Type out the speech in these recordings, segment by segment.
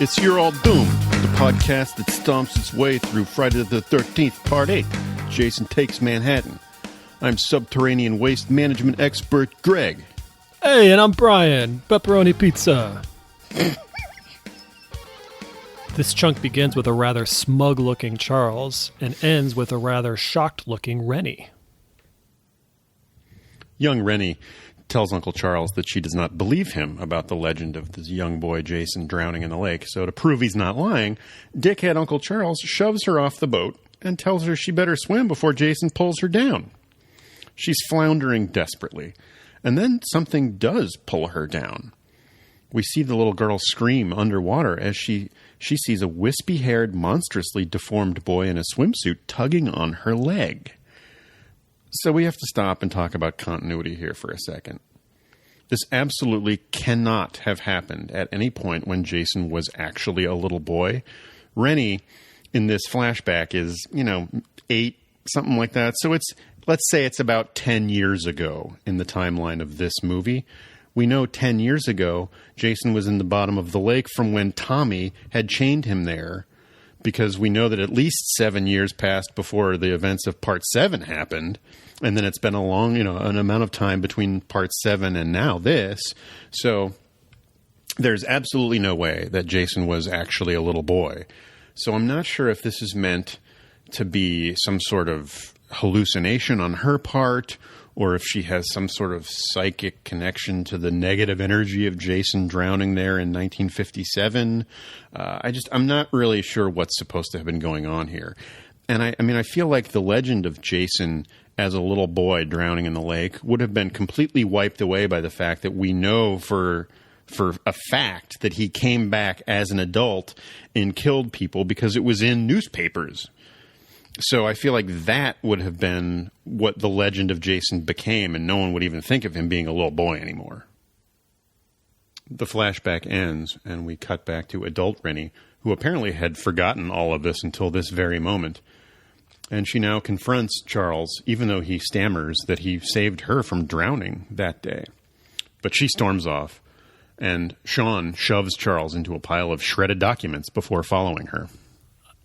It's You're All Doomed, the podcast that stomps its way through Friday the 13th, Part 8, Jason Takes Manhattan. I'm subterranean waste management expert Greg. Hey, and I'm Brian. Pepperoni pizza. This chunk begins with a rather smug-looking Charles and ends with a rather shocked-looking Rennie. Young Rennie tells Uncle Charles that she does not believe him about the legend of this young boy Jason drowning in the lake. So to prove he's not lying, dickhead Uncle Charles shoves her off the boat and tells her she better swim before Jason pulls her down. She's floundering desperately, and then something does pull her down. We see the little girl scream underwater as she sees a wispy-haired, monstrously deformed boy in a swimsuit tugging on her leg. So we have to stop and talk about continuity here for a second. This absolutely cannot have happened at any point when Jason was actually a little boy. Rennie, in this flashback, is, 8, something like that. So let's say it's about 10 years ago in the timeline of this movie. We know 10 years ago, Jason was in the bottom of the lake from when Tommy had chained him there, because we know that at least 7 years passed before the events of Part 7 happened, and then it's been a long, an amount of time between Part 7 and now this. So there's absolutely no way that Jason was actually a little boy. So I'm not sure if this is meant to be some sort of hallucination on her part, or if she has some sort of psychic connection to the negative energy of Jason drowning there in 1957. I'm not really sure what's supposed to have been going on here. And I feel like the legend of Jason as a little boy drowning in the lake would have been completely wiped away by the fact that we know for a fact that he came back as an adult and killed people because it was in newspapers. So I feel like that would have been what the legend of Jason became, and no one would even think of him being a little boy anymore. The flashback ends, and we cut back to adult Rennie, who apparently had forgotten all of this until this very moment. And she now confronts Charles, even though he stammers that he saved her from drowning that day. But she storms off, and Sean shoves Charles into a pile of shredded documents before following her.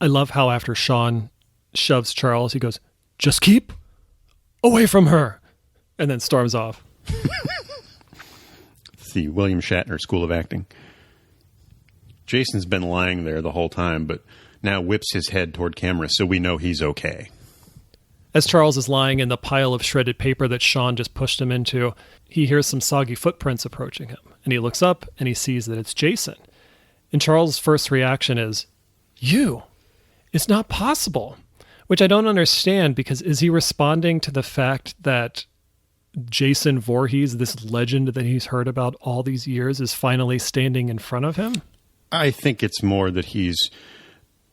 I love how after Sean shoves Charles, he goes, "Just keep away from her," and then storms off. It's the William Shatner School of Acting. Jason's been lying there the whole time, but now whips his head toward camera so we know he's okay. As Charles is lying in the pile of shredded paper that Sean just pushed him into, he hears some soggy footprints approaching him, and he looks up and he sees that it's Jason. And Charles' first reaction is, "You? It's not possible." Which I don't understand, because is he responding to the fact that Jason Voorhees, this legend that he's heard about all these years, is finally standing in front of him? I think it's more that he's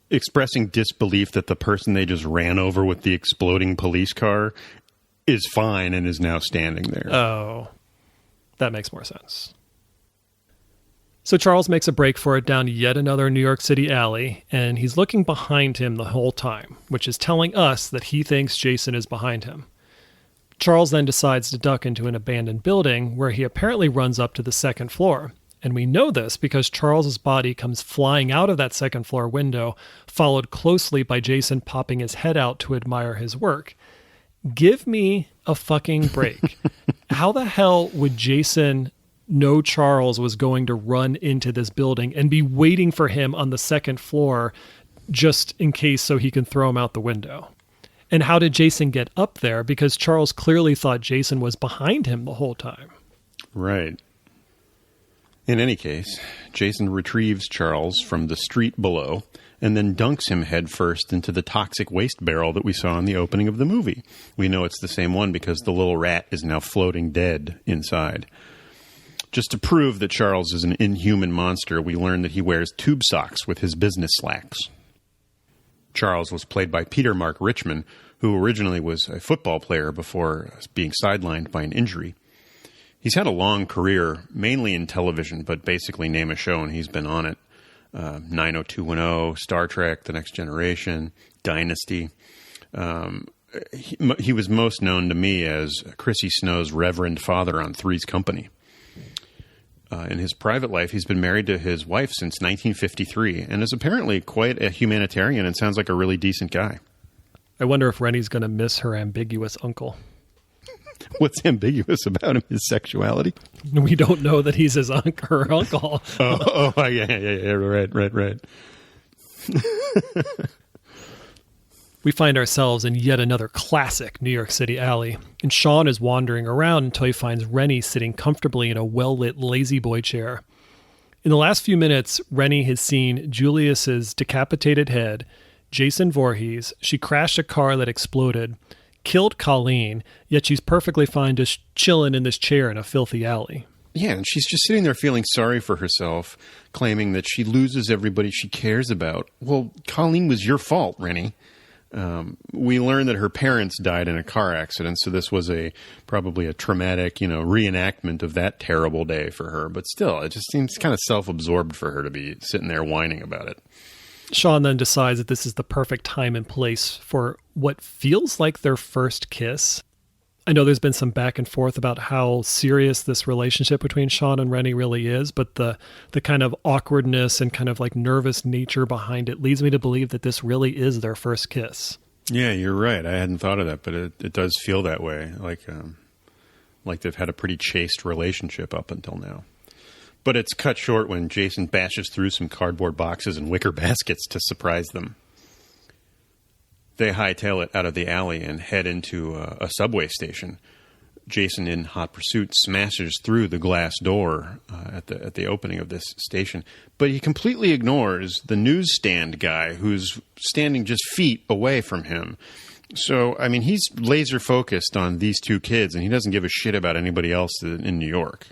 expressing disbelief that the person they just ran over with the exploding police car is fine and is now standing there. Oh, that makes more sense. So Charles makes a break for it down yet another New York City alley, and he's looking behind him the whole time, which is telling us that he thinks Jason is behind him. Charles then decides to duck into an abandoned building where he apparently runs up to the second floor. And we know this because Charles's body comes flying out of that second floor window, followed closely by Jason popping his head out to admire his work. Give me a fucking break. How the hell would Jason know Charles was going to run into this building and be waiting for him on the second floor just in case so he can throw him out the window? And how did Jason get up there? Because Charles clearly thought Jason was behind him the whole time. Right. In any case, Jason retrieves Charles from the street below and then dunks him headfirst into the toxic waste barrel that we saw in the opening of the movie. We know it's the same one because the little rat is now floating dead inside. Just to prove that Charles is an inhuman monster, we learn that he wears tube socks with his business slacks. Charles was played by Peter Mark Richmond, who originally was a football player before being sidelined by an injury. He's had a long career, mainly in television, but basically name a show and he's been on it. 90210, Star Trek, The Next Generation, Dynasty. He was most known to me as Chrissy Snow's Reverend Father on Three's Company. In his private life, he's been married to his wife since 1953 and is apparently quite a humanitarian and sounds like a really decent guy. I wonder if Rennie's going to miss her ambiguous uncle. What's ambiguous about him? His sexuality? We don't know that he's her uncle. Yeah, right. We find ourselves in yet another classic New York City alley, and Sean is wandering around until he finds Rennie sitting comfortably in a well-lit lazy boy chair. In the last few minutes, Rennie has seen Julius's decapitated head, Jason Voorhees, she crashed a car that exploded, killed Colleen, yet she's perfectly fine just chilling in this chair in a filthy alley. Yeah, and she's just sitting there feeling sorry for herself, claiming that she loses everybody she cares about. Well, Colleen was your fault, Rennie. We learned that her parents died in a car accident, so this was probably a traumatic, reenactment of that terrible day for her. But still, it just seems kind of self-absorbed for her to be sitting there whining about it. Sean then decides that this is the perfect time and place for what feels like their first kiss. I know there's been some back and forth about how serious this relationship between Sean and Rennie really is, but the kind of awkwardness and kind of like nervous nature behind it leads me to believe that this really is their first kiss. Yeah, you're right. I hadn't thought of that, but it does feel that way, like they've had a pretty chaste relationship up until now. But it's cut short when Jason bashes through some cardboard boxes and wicker baskets to surprise them. They hightail it out of the alley and head into a subway station. Jason, in hot pursuit, smashes through the glass door at the opening of this station. But he completely ignores the newsstand guy who's standing just feet away from him. So, I mean, he's laser focused on these two kids, and he doesn't give a shit about anybody else in New York.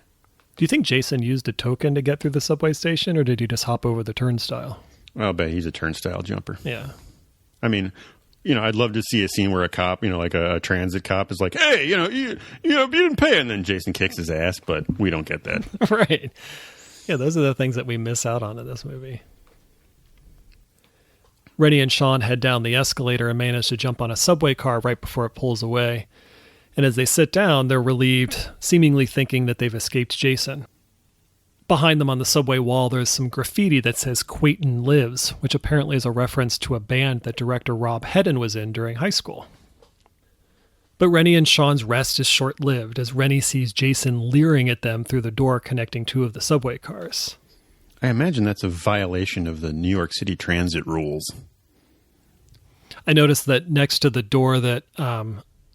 Do you think Jason used a token to get through the subway station, or did he just hop over the turnstile? I'll bet he's a turnstile jumper. Yeah. I mean, I'd love to see a scene where a cop, like a transit cop is like, hey, you didn't pay. And then Jason kicks his ass, but we don't get that. Right. Yeah, those are the things that we miss out on in this movie. Rennie and Sean head down the escalator and manage to jump on a subway car right before it pulls away. And as they sit down, they're relieved, seemingly thinking that they've escaped Jason. Behind them on the subway wall, there's some graffiti that says Quayton Lives, which apparently is a reference to a band that director Rob Hedden was in during high school. But Rennie and Sean's rest is short-lived as Rennie sees Jason leering at them through the door connecting two of the subway cars. I imagine that's a violation of the New York City transit rules. I noticed that next to the door that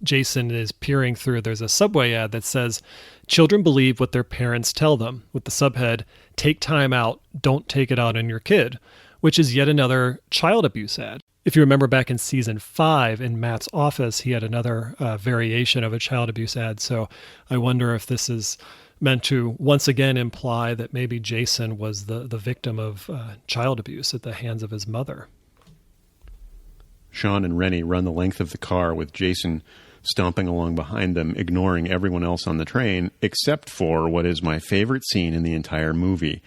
Jason is peering through, there's a subway ad that says, "Children believe what their parents tell them," with the subhead, "Take time out, don't take it out on your kid," which is yet another child abuse ad. If you remember back in season 5 in Matt's office, he had another variation of a child abuse ad. So I wonder if this is meant to once again imply that maybe Jason was the victim of child abuse at the hands of his mother. Sean and Rennie run the length of the car with Jason stomping along behind them, ignoring everyone else on the train, except for what is my favorite scene in the entire movie.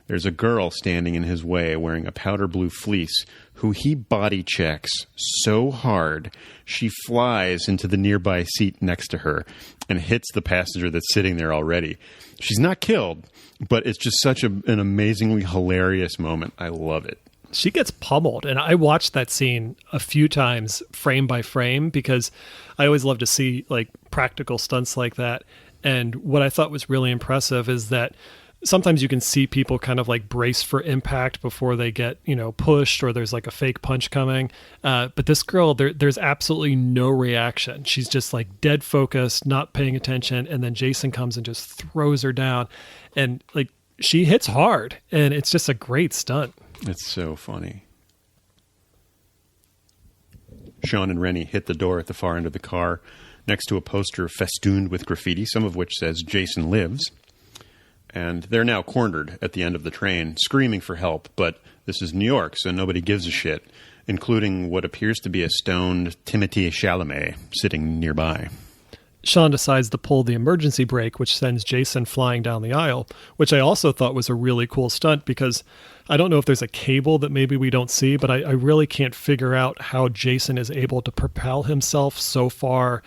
There's a girl standing in his way wearing a powder blue fleece who he body checks so hard she flies into the nearby seat next to her and hits the passenger that's sitting there already. She's not killed, but it's just such an amazingly hilarious moment. I love it. She gets pummeled, and I watched that scene a few times frame by frame because I always love to see like practical stunts like that. And what I thought was really impressive is that sometimes you can see people kind of like brace for impact before they get, pushed, or there's like a fake punch coming. But this girl, there's absolutely no reaction. She's just like dead focused, not paying attention. And then Jason comes and just throws her down, and like she hits hard, and it's just a great stunt. It's so funny. Sean and Rennie hit the door at the far end of the car next to a poster festooned with graffiti, some of which says Jason Lives. And they're now cornered at the end of the train, screaming for help. But this is New York, so nobody gives a shit, including what appears to be a stoned Timothée Chalamet sitting nearby. Sean decides to pull the emergency brake, which sends Jason flying down the aisle, which I also thought was a really cool stunt because I don't know if there's a cable that maybe we don't see, but I really can't figure out how Jason is able to propel himself so far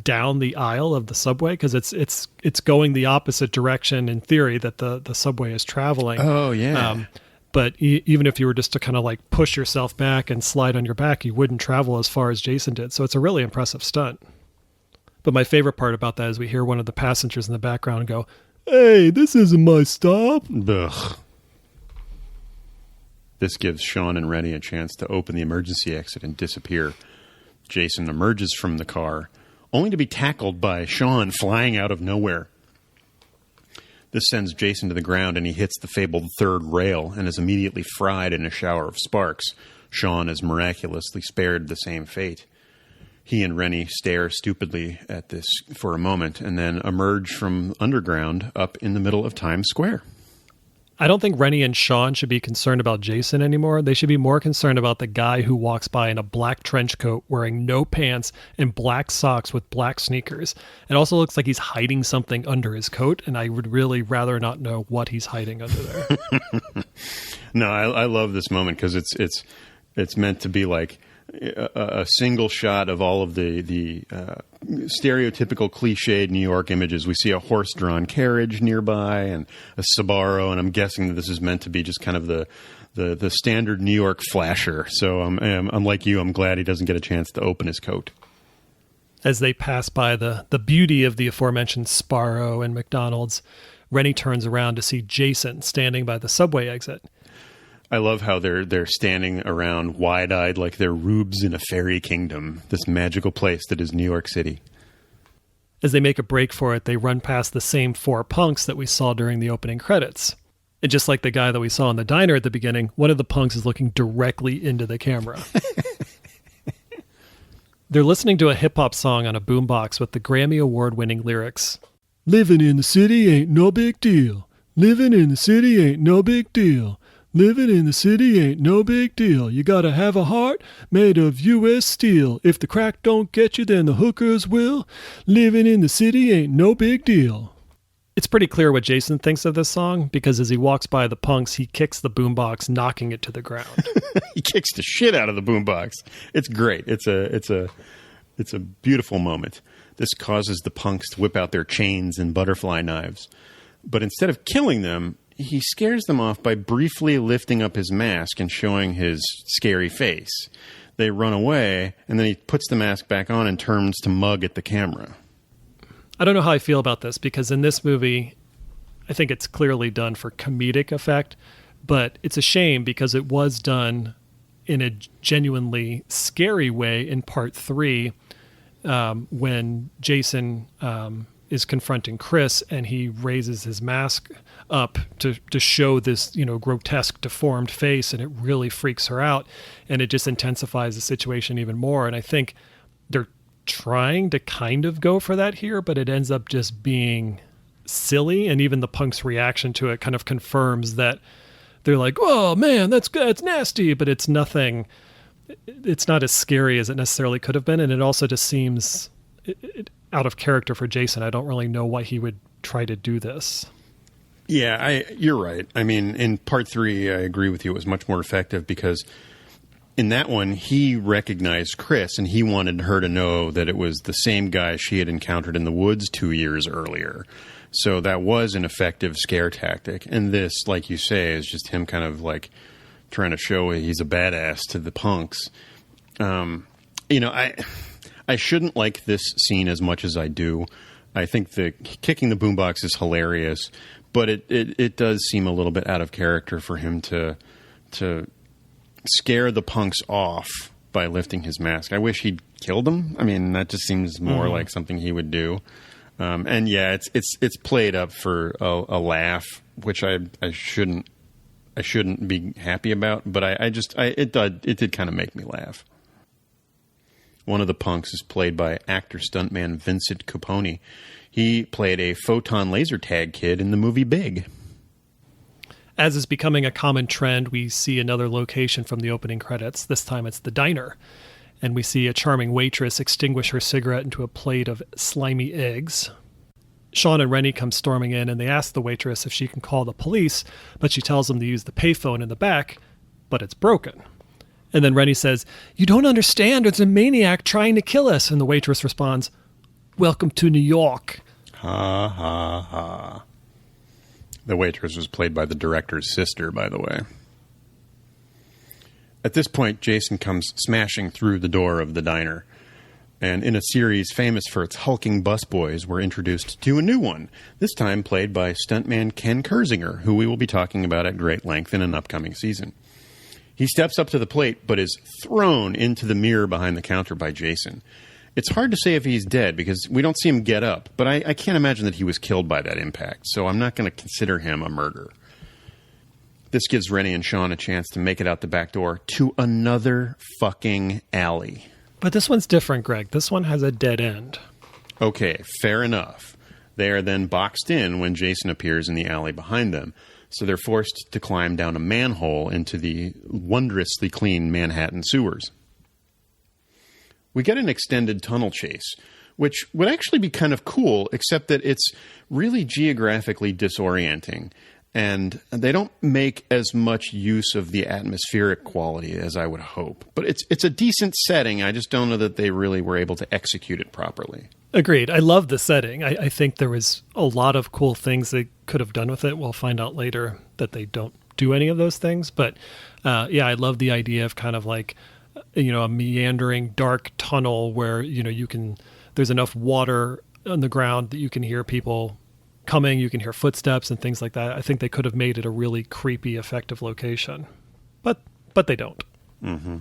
down the aisle of the subway because it's going the opposite direction in theory that the subway is traveling. Oh, yeah. But even if you were just to kind of like push yourself back and slide on your back, you wouldn't travel as far as Jason did. So it's a really impressive stunt. But my favorite part about that is we hear one of the passengers in the background go, "Hey, this isn't my stop." Ugh. This gives Sean and Rennie a chance to open the emergency exit and disappear. Jason emerges from the car, only to be tackled by Sean flying out of nowhere. This sends Jason to the ground, and he hits the fabled third rail and is immediately fried in a shower of sparks. Sean is miraculously spared the same fate. He and Rennie stare stupidly at this for a moment and then emerge from underground up in the middle of Times Square. I don't think Rennie and Sean should be concerned about Jason anymore. They should be more concerned about the guy who walks by in a black trench coat, wearing no pants and black socks with black sneakers. It also looks like he's hiding something under his coat, and I would really rather not know what he's hiding under there. No, I love this moment because it's meant to be like a single shot of all of the stereotypical cliched New York images. We see a horse-drawn carriage nearby and a Sbarro, and I'm guessing that this is meant to be just kind of the standard New York flasher. So I'm like you. I'm glad he doesn't get a chance to open his coat. As they pass by the beauty of the aforementioned Sbarro and McDonald's, Rennie turns around to see Jason standing by the subway exit. I love how they're standing around wide-eyed like they're rubes in a fairy kingdom, this magical place that is New York City. As they make a break for it, they run past the same four punks that we saw during the opening credits. And just like the guy that we saw in the diner at the beginning, one of the punks is looking directly into the camera. They're listening to a hip-hop song on a boombox with the Grammy Award-winning lyrics. "Living in the city ain't no big deal. Living in the city ain't no big deal. Living in the city ain't no big deal. You gotta have a heart made of U.S. steel. If the crack don't get you, then the hookers will. Living in the city ain't no big deal." It's pretty clear what Jason thinks of this song because as he walks by the punks, he kicks the boombox, knocking it to the ground. He kicks the shit out of the boombox. It's great. It's a beautiful moment. This causes the punks to whip out their chains and butterfly knives. But instead of killing them, he scares them off by briefly lifting up his mask and showing his scary face. They run away, and then he puts the mask back on and turns to mug at the camera. I don't know how I feel about this because in this movie, I think it's clearly done for comedic effect, but it's a shame because it was done in a genuinely scary way in part 3 when Jason is confronting Chris and he raises his mask up to show this, grotesque, deformed face, and it really freaks her out, and it just intensifies the situation even more. And I think they're trying to kind of go for that here, but it ends up just being silly, and even the punk's reaction to it kind of confirms that they're like, "Oh man, that's nasty," but it's nothing. It's not as scary as it necessarily could have been, and it also just seems out of character for Jason. I don't really know why he would try to do this. Yeah, you're right. I mean, in part 3, I agree with you. It was much more effective because in that one, he recognized Chris and he wanted her to know that it was the same guy she had encountered in the woods 2 years earlier. So that was an effective scare tactic. And this, like you say, is just him kind of like trying to show he's a badass to the punks. I shouldn't like this scene as much as I do. I think the kicking the boombox is hilarious, but it does seem a little bit out of character for him to scare the punks off by lifting his mask. I wish he'd killed them. I mean, that just seems more like something he would do. And yeah, it's played up for a laugh, which I shouldn't be happy about. But it did kind of make me laugh. One of the punks is played by actor stuntman Vincent Capone. He played a photon laser tag kid in the movie Big. As is becoming a common trend, we see another location from the opening credits. This time it's the diner. And we see a charming waitress extinguish her cigarette into a plate of slimy eggs. Sean and Rennie come storming in and they ask the waitress if she can call the police, but she tells them to use the payphone in the back, but it's broken. And then Rennie says, "You don't understand, it's a maniac trying to kill us." And the waitress responds, Welcome to New York. Ha, ha, ha. The waitress was played by the director's sister, by the way. At this point, Jason comes smashing through the door of the diner. And in a series famous for its hulking busboys, we're introduced to a new one, this time played by stuntman Ken Kersinger, who we will be talking about at great length in an upcoming season. He steps up to the plate, but is thrown into the mirror behind the counter by Jason. It's hard to say if he's dead because we don't see him get up, but I can't imagine that he was killed by that impact, so I'm not going to consider him a murderer. This gives Rennie and Sean a chance to make it out the back door to another fucking alley. But this one's different, Greg. This one has a dead end. Okay, fair enough. They are then boxed in when Jason appears in the alley behind them, so they're forced to climb down a manhole into the wondrously clean Manhattan sewers. We get an extended tunnel chase, which would actually be kind of cool, except that it's really geographically disorienting. And they don't make as much use of the atmospheric quality as I would hope. But it's a decent setting. I just don't know that they really were able to execute it properly. Agreed. I love the setting. I think there was a lot of cool things they could have done with it. We'll find out later that they don't do any of those things. But yeah, I love the idea of kind of like, a meandering dark tunnel where, there's enough water on the ground that you can hear people coming, you can hear footsteps and things like that. I think they could have made it a really creepy, effective location, but they don't. Mm-hmm.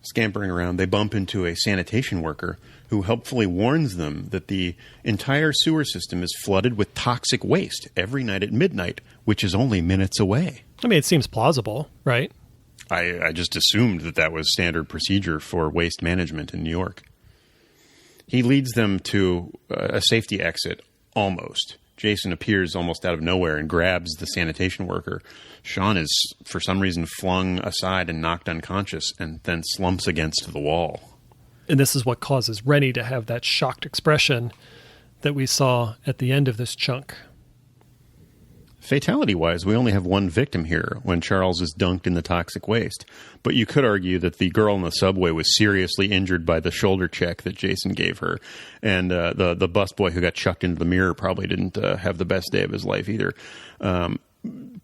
Scampering around, they bump into a sanitation worker who helpfully warns them that the entire sewer system is flooded with toxic waste every night at midnight, which is only minutes away. I mean, it seems plausible, right? I just assumed that was standard procedure for waste management in New York. He leads them to a safety exit. Almost. Jason appears almost out of nowhere and grabs the sanitation worker. Sean is, for some reason, flung aside and knocked unconscious and then slumps against the wall. And this is what causes Rennie to have that shocked expression that we saw at the end of this chunk. Fatality-wise, we only have one victim here when Charles is dunked in the toxic waste. But you could argue that the girl in the subway was seriously injured by the shoulder check that Jason gave her. And the busboy who got chucked into the mirror probably didn't have the best day of his life either.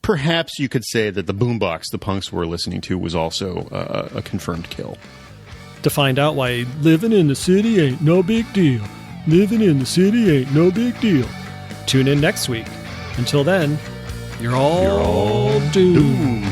Perhaps you could say that the boombox the punks were listening to was also a confirmed kill. To find out why living in the city ain't no big deal. Living in the city ain't no big deal. Tune in next week. Until then, you're all doomed.